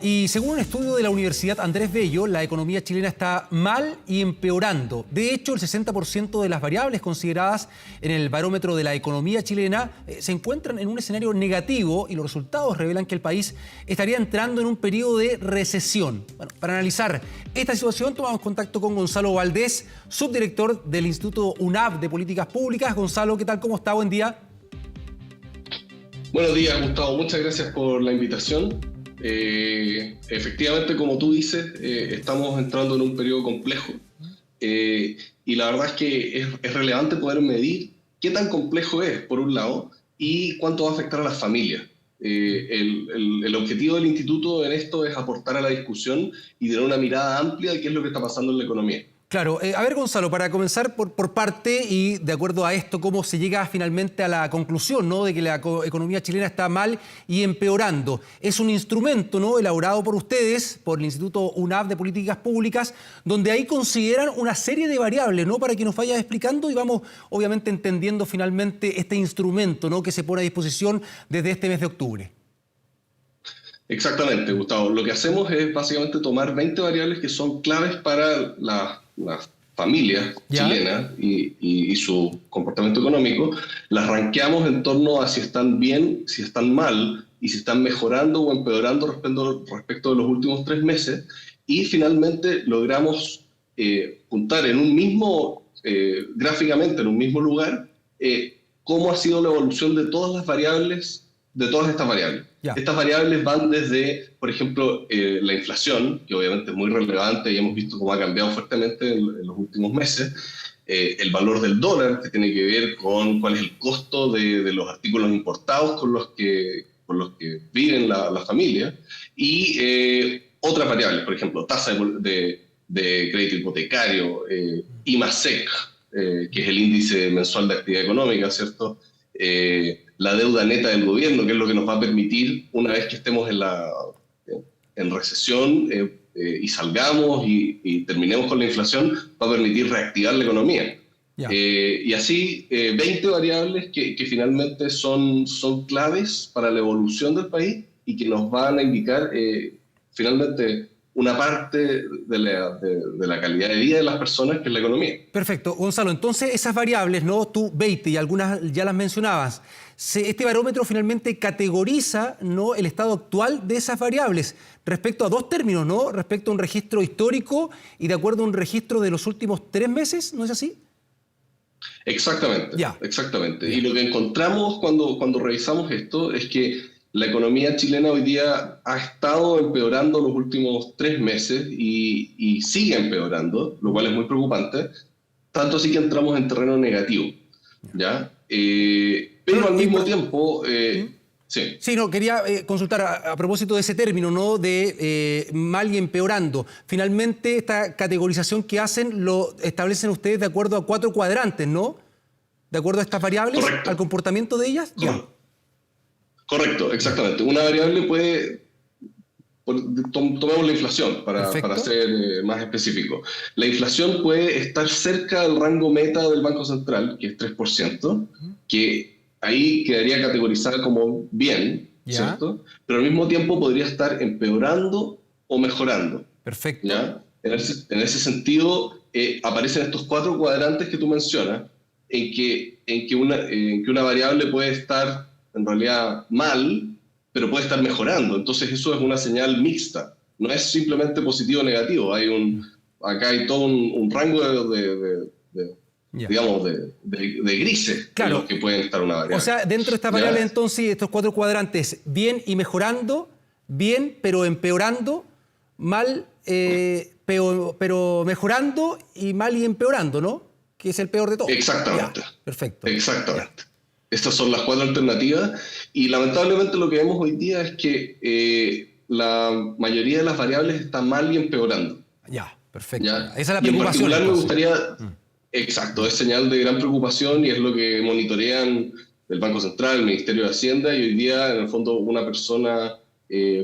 Y según un estudio de la Universidad Andrés Bello, la economía chilena está mal y empeorando. De hecho, el 60% de las variables consideradas en el barómetro de la economía chilena se encuentran en un escenario negativo y los resultados revelan que el país estaría entrando en un periodo de recesión. Bueno, para analizar esta situación tomamos contacto con Gonzalo Valdés, subdirector del Instituto UNAV de Políticas Públicas. Gonzalo, ¿qué tal? ¿Cómo está? Buen día. Buenos días, Gustavo. Muchas gracias por la invitación. Efectivamente, como tú dices, estamos entrando en un periodo complejo y la verdad es que es relevante poder medir qué tan complejo es, por un lado, y cuánto va a afectar a las familias. El objetivo del instituto en esto es aportar a la discusión y tener una mirada amplia de qué es lo que está pasando en la economía. Claro, a ver Gonzalo, para comenzar por parte y de acuerdo a esto, cómo se llega finalmente a la conclusión, ¿no?, de que la economía chilena está mal y empeorando. Es un instrumento, ¿no?, elaborado por ustedes, por el Instituto UNAV de Políticas Públicas, donde ahí consideran una serie de variables, ¿no?, para que nos vayas explicando y vamos obviamente entendiendo finalmente este instrumento, ¿no?, que se pone a disposición desde este mes de octubre. Exactamente, Gustavo. Lo que hacemos es básicamente tomar 20 variables que son claves para las familias ¿Ya? chilenas y su comportamiento económico. Las rankeamos en torno a si están bien, si están mal y si están mejorando o empeorando respecto de los últimos 3 meses. Y finalmente logramos juntar en un mismo, gráficamente en un mismo lugar, cómo ha sido la evolución de todas las variables, de todas estas variables. Ya. Estas variables van desde, por ejemplo, la inflación, que obviamente es muy relevante y hemos visto cómo ha cambiado fuertemente en los últimos meses, el valor del dólar, que tiene que ver con cuál es el costo de los artículos importados con los que viven las familias, y otras variables, por ejemplo, tasa de crédito hipotecario, IMASEC, que es el índice mensual de actividad económica, ¿cierto? La deuda neta del gobierno, que es lo que nos va a permitir, una vez que estemos en recesión y salgamos y terminemos con la inflación, va a permitir reactivar la economía. Ya. Y así 20 variables que finalmente son claves para la evolución del país y que nos van a indicar finalmente una parte de la calidad de vida de las personas, que es la economía. Perfecto. Gonzalo, entonces esas variables, ¿no?, tú 20 y algunas ya las mencionabas, este barómetro finalmente categoriza, ¿no?, el estado actual de esas variables respecto a dos términos, ¿no?, respecto a un registro histórico y de acuerdo a un registro de los últimos 3 meses, ¿no es así? Exactamente, Ya. exactamente. Ya. Y lo que encontramos cuando revisamos esto es que la economía chilena hoy día ha estado empeorando los últimos 3 meses y sigue empeorando, lo cual es muy preocupante, tanto así que entramos en terreno negativo, ¿ya? Pero Pero, al mismo tiempo, ¿Mm? sí. Sí, no, quería consultar a propósito de ese término, ¿no?, de mal y empeorando. Finalmente, esta categorización que hacen lo establecen ustedes de acuerdo a 4 cuadrantes, ¿no? De acuerdo a estas variables, Correcto, al comportamiento de ellas. Ya. correcto, Ya. exactamente. Una variable puede... Tomemos la inflación para Perfecto. ser más específico. La inflación puede estar cerca del rango meta del Banco Central, que es 3%, que ahí quedaría categorizada como bien, Ya. ¿cierto? Pero al mismo tiempo podría estar empeorando o mejorando, Perfecto. ¿ya? En ese sentido, aparecen estos 4 cuadrantes que tú mencionas, en que una variable puede estar en realidad mal, pero puede estar mejorando. Entonces eso es una señal mixta. No es simplemente positivo o negativo. Acá hay todo un rango Ya. digamos, de grises en los Claro. que pueden estar una O variable. sea, dentro de estas variables, ¿Ya? entonces, estos 4 cuadrantes, bien y mejorando, bien pero empeorando, mal pero mejorando y mal y empeorando, ¿no? Que es el peor de todo. Ya, Exactamente. perfecto. Ya. Exactamente. Estas son las 4 alternativas y lamentablemente lo que vemos hoy día es que la mayoría de las variables están mal y empeorando. Ya, perfecto. Ya. ¿Ya? Esa es la Y en preocupación particular me entonces. gustaría, exacto, es señal de gran preocupación y es lo que monitorean el Banco Central, el Ministerio de Hacienda, y hoy día en el fondo una persona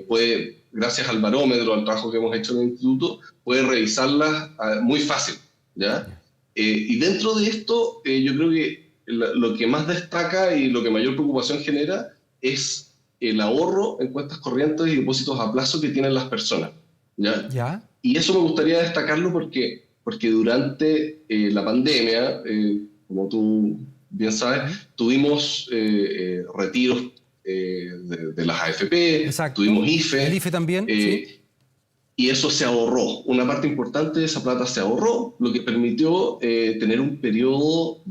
puede, gracias al barómetro, al trabajo que hemos hecho en el instituto, puede revisarlas muy fácil, ¿ya? Y dentro de esto yo creo que lo que más destaca y lo que mayor preocupación genera es el ahorro en cuentas corrientes y depósitos a plazo que tienen las personas, ¿ya? ¿Ya? Y eso me gustaría destacarlo porque durante la pandemia, como tú bien sabes, ¿Mm? tuvimos retiros de las AFP, Exacto. tuvimos El IFE, IFE también, sí. y eso se ahorró. Una parte importante de esa plata se ahorró, lo que permitió tener un periodo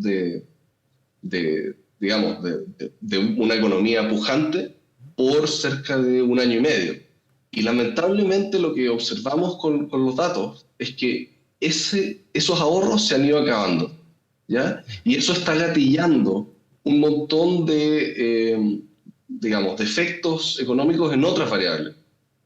digamos, de una economía pujante por cerca de un año y medio. Y lamentablemente lo que observamos con los datos es que esos ahorros se han ido acabando, ¿ya? Y eso está gatillando un montón digamos, de efectos económicos en otras variables.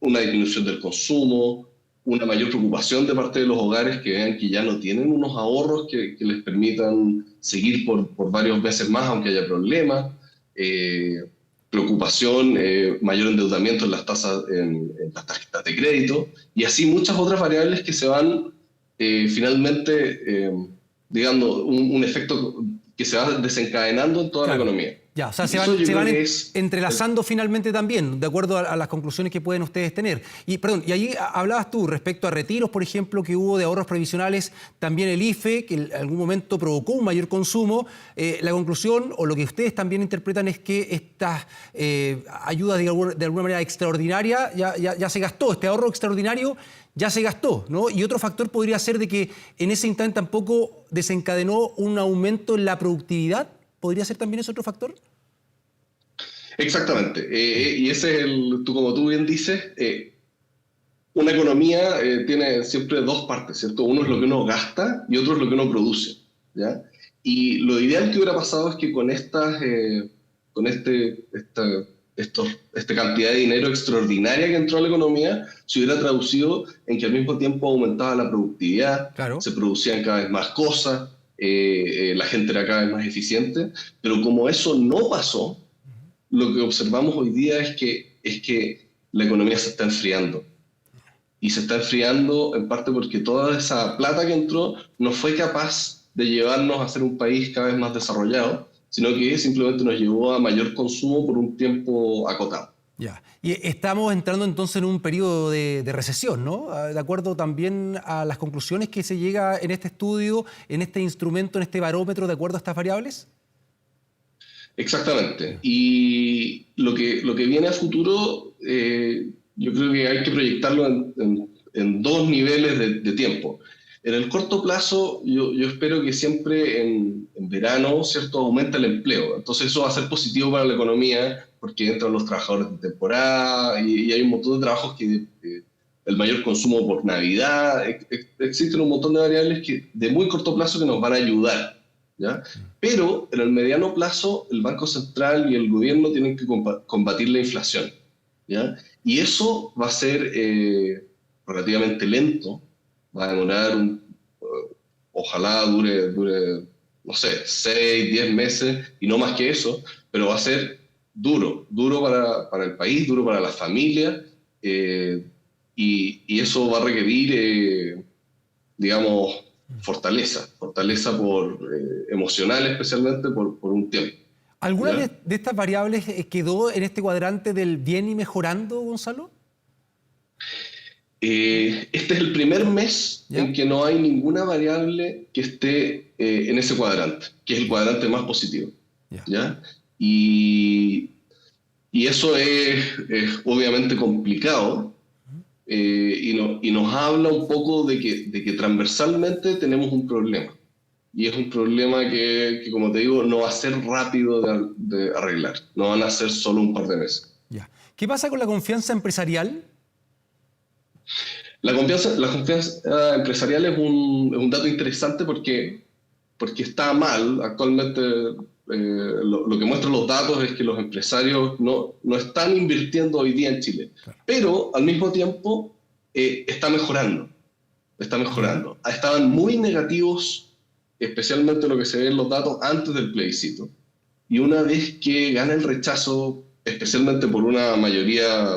Una disminución del consumo, una mayor preocupación de parte de los hogares que vean que ya no tienen unos ahorros que les permitan seguir por varios meses más, aunque haya problemas, preocupación, mayor endeudamiento en las tasas, en las tarjetas de crédito, y así muchas otras variables que se van finalmente, digamos, un efecto que se va desencadenando en toda la Claro. economía. Ya, o sea, Y eso yo se creo van que es... entrelazando finalmente también, de acuerdo a las conclusiones que pueden ustedes tener. Y, perdón, y ahí hablabas tú respecto a retiros, por ejemplo, que hubo de ahorros previsionales, también el IFE, que en algún momento provocó un mayor consumo. La conclusión, o lo que ustedes también interpretan, es que estas ayudas de alguna manera extraordinaria ya se gastó, este ahorro extraordinario ya se gastó, ¿no? Y otro factor podría ser de que en ese instante tampoco desencadenó un aumento en la productividad. ¿Podría ser también ese otro factor? Exactamente. Y ese es como tú bien dices, una economía tiene siempre dos partes, ¿cierto? Uno es lo que uno gasta y otro es lo que uno produce, ¿ya? Y lo ideal que hubiera pasado es que con con esta cantidad de dinero extraordinaria que entró a la economía, se hubiera traducido en que al mismo tiempo aumentaba la productividad, Claro. se producían cada vez más cosas, la gente era cada vez más eficiente, pero como eso no pasó, lo que observamos hoy día es que la economía se está enfriando. Y se está enfriando en parte porque toda esa plata que entró no fue capaz de llevarnos a ser un país cada vez más desarrollado, sino que simplemente nos llevó a mayor consumo por un tiempo acotado. Ya. Y estamos entrando entonces en un periodo de recesión, ¿no? De acuerdo también a las conclusiones que se llega en este estudio, en este instrumento, en este barómetro, de acuerdo a estas variables. Exactamente. Y lo que viene a futuro, yo creo que hay que proyectarlo en dos niveles de tiempo. En el corto plazo, yo espero que siempre en verano, ¿cierto?, aumenta el empleo. Entonces eso va a ser positivo para la economía porque entran los trabajadores de temporada y hay un montón de trabajos el mayor consumo por Navidad. Existen un montón de variables de muy corto plazo que nos van a ayudar, ¿ya? Pero en el mediano plazo, el Banco Central y el gobierno tienen que combatir la inflación, ¿ya? Y eso va a ser relativamente lento, va a demorar, ojalá dure, no sé, 6, 10 meses y no más que eso, pero va a ser duro para el país, duro para las familias, y eso va a requerir, digamos, fortaleza emocional especialmente por un tiempo. ¿Alguna ¿Ya? de estas variables quedó en este cuadrante del bien y mejorando, Gonzalo? Este es el primer mes en ¿Ya? que no hay ninguna variable que esté en ese cuadrante, que es el cuadrante más positivo. Ya. ¿Ya? Y eso es obviamente complicado, y nos habla un poco de que transversalmente tenemos un problema. Y es un problema que, como te digo, no va a ser rápido de arreglar. No van a ser solo un par de meses. Ya. ¿Qué pasa con la confianza empresarial? La confianza empresarial es un dato interesante porque está mal. Actualmente lo que muestran los datos es que los empresarios no están invirtiendo hoy día en Chile. Claro. Pero al mismo tiempo está mejorando. Está ¿Ya? mejorando. Estaban muy negativos, especialmente lo que se ve en los datos antes del plebiscito. Y una vez que gana el rechazo, especialmente por una mayoría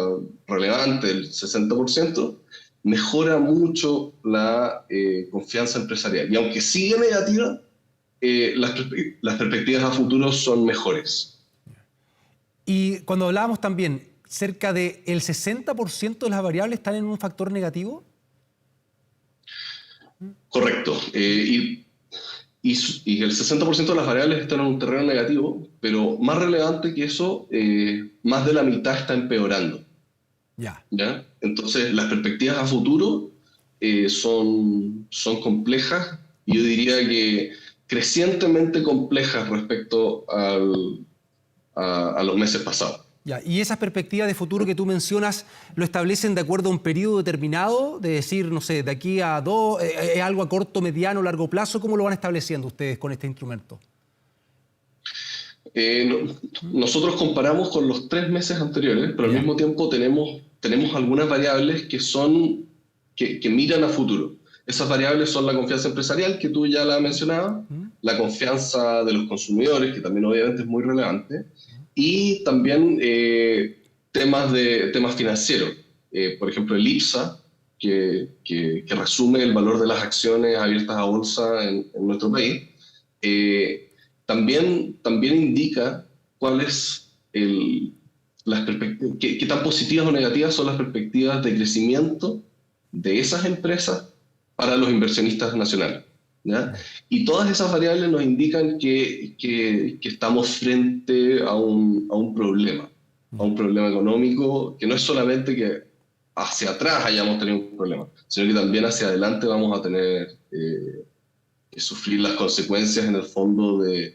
relevante, el 60%, mejora mucho la confianza empresarial. Y aunque sigue negativa, las perspectivas a futuro son mejores. Y cuando hablábamos también, cerca del 60% de las variables están en un factor negativo. Correcto. Y el 60% de las variables están en un terreno negativo, pero más relevante que eso, más de la mitad está empeorando. Ya. ¿Ya? Entonces, las perspectivas a futuro son complejas, y yo diría que crecientemente complejas respecto a los meses pasados. Ya, y esas perspectivas de futuro que tú mencionas, ¿lo establecen de acuerdo a un periodo determinado? De decir, no sé, de aquí a ¿es algo a corto, mediano, largo plazo? ¿Cómo lo van estableciendo ustedes con este instrumento? Nosotros comparamos con los 3 meses anteriores, pero al Ya. mismo tiempo tenemos algunas variables que miran a futuro. Esas variables son la confianza empresarial, que tú ya la mencionabas, la confianza de los consumidores, que también obviamente es muy relevante, y también temas financieros. Por ejemplo, el IPSA, que resume el valor de las acciones abiertas a bolsa en nuestro país. También indica cuál es qué tan positivas o negativas son las perspectivas de crecimiento de esas empresas para los inversionistas nacionales, ¿ya? Y todas esas variables nos indican que estamos frente a un problema económico, que no es solamente que hacia atrás hayamos tenido un problema, sino que también hacia adelante vamos a tener que sufrir las consecuencias en el fondo de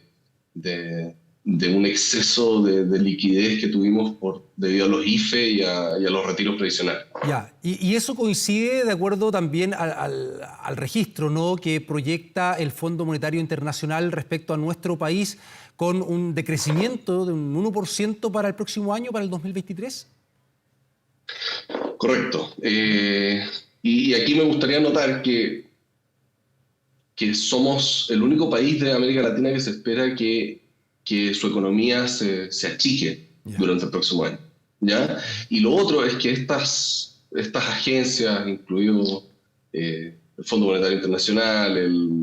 un exceso de liquidez que tuvimos debido a los IFE y a los retiros previsionales. Ya, y eso coincide de acuerdo también al registro, ¿no?, que proyecta el Fondo Monetario Internacional respecto a nuestro país, con un decrecimiento de un 1% para el próximo año, para el 2023. Correcto. Y aquí me gustaría notar que somos el único país de América Latina que se espera que su economía se achique durante el próximo año, ¿ya? Y lo otro es que estas agencias, incluido el Fondo Monetario Internacional, el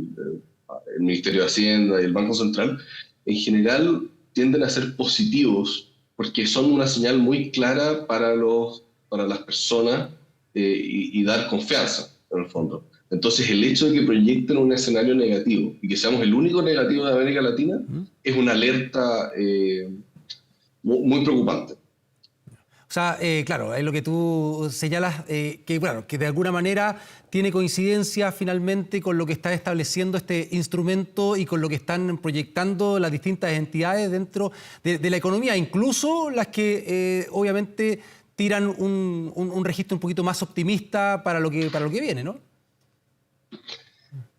Ministerio de Hacienda y el Banco Central, en general tienden a ser positivos porque son una señal muy clara para las personas, y dar confianza, en el fondo. Entonces, el hecho de que proyecten un escenario negativo y que seamos el único negativo de América Latina es una alerta muy preocupante. O sea, claro, es lo que tú señalas, bueno, que de alguna manera tiene coincidencia finalmente con lo que está estableciendo este instrumento y con lo que están proyectando las distintas entidades dentro de la economía, incluso las que obviamente tiran un registro un poquito más optimista para lo que viene, ¿no?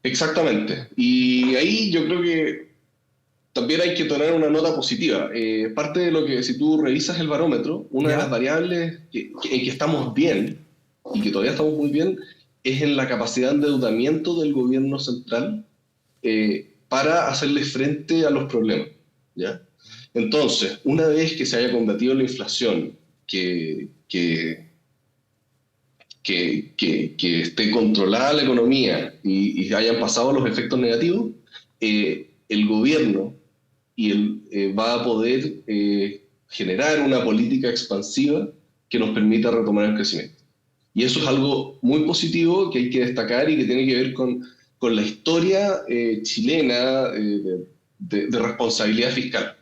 Exactamente. Y ahí yo creo que también hay que tener una nota positiva. Parte de lo que, si tú revisas el barómetro, una de las variables en que estamos bien, y que todavía estamos muy bien, es en la capacidad de endeudamiento del gobierno central para hacerle frente a los problemas, ¿ya? Entonces, una vez que se haya combatido la inflación, que esté controlada la economía y hayan pasado los efectos negativos, el gobierno va a poder generar una política expansiva que nos permita retomar el crecimiento. Y eso es algo muy positivo que hay que destacar y que tiene que ver con la historia chilena de responsabilidad fiscal,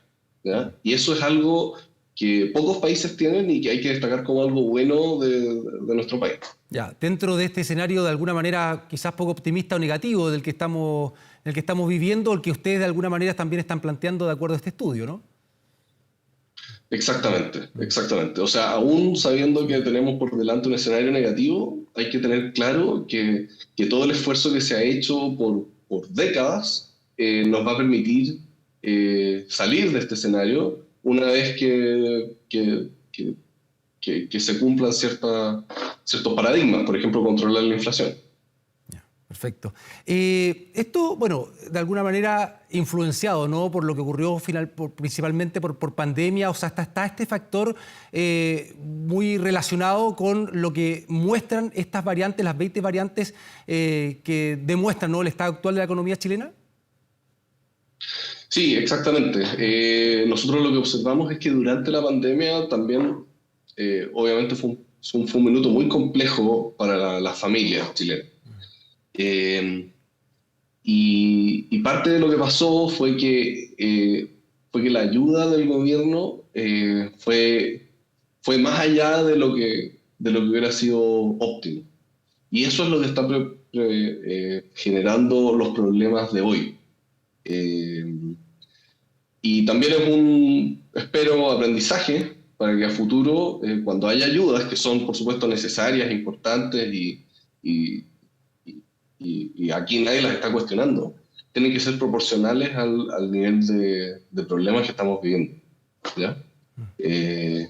¿ya? Y eso es algo que pocos países tienen y que hay que destacar como algo bueno de nuestro país. Ya, dentro de este escenario de alguna manera quizás poco optimista o negativo en el que estamos viviendo, el que ustedes de alguna manera también están planteando de acuerdo a este estudio, ¿no? Exactamente, exactamente. O sea, aún sabiendo que tenemos por delante un escenario negativo, hay que tener claro que todo el esfuerzo que se ha hecho por décadas nos va a permitir salir de este escenario una vez que se cumplan ciertos paradigmas, por ejemplo, controlar la inflación. Perfecto. Esto, bueno, de alguna manera influenciado, ¿no?, por lo que ocurrió principalmente por pandemia, o sea, está este factor muy relacionado con lo que muestran estas variantes, las 20 variantes que demuestran, ¿no?, el estado actual de la economía chilena. Sí, exactamente. Nosotros lo que observamos es que durante la pandemia también, obviamente fue un minuto muy complejo para las familias chilenas. Eh, y parte de lo que pasó fue que la ayuda del gobierno fue más allá de lo que hubiera sido óptimo. Y eso es lo que está generando los problemas de hoy. Eh, y también es espero, aprendizaje para que a futuro, cuando haya ayudas, que son por supuesto necesarias, importantes y, y aquí nadie las está cuestionando, tienen que ser proporcionales al nivel de problemas que estamos viviendo. ¿Ya? Eh,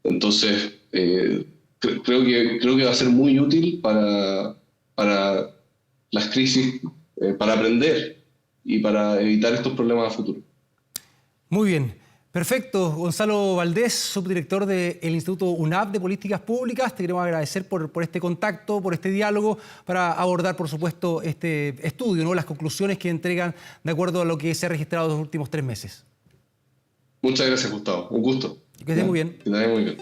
entonces, creo que va a ser muy útil para las crisis, para aprender y para evitar estos problemas a futuro. Muy bien. Perfecto. Gonzalo Valdés, subdirector del Instituto UNAV de Políticas Públicas, te queremos agradecer por este contacto, por este diálogo, para abordar, por supuesto, este estudio, ¿no? Las conclusiones que entregan de acuerdo a lo que se ha registrado en los últimos 3 meses. Muchas gracias, Gustavo. Un gusto. Que esté muy bien. Que te vaya muy bien.